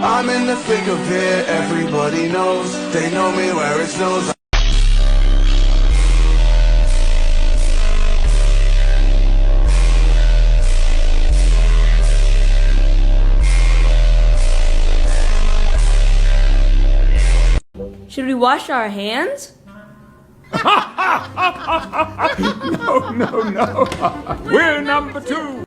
I'm in the thick of it, everybody knows. They know me where it snows. Should we wash our hands? No. We're number two.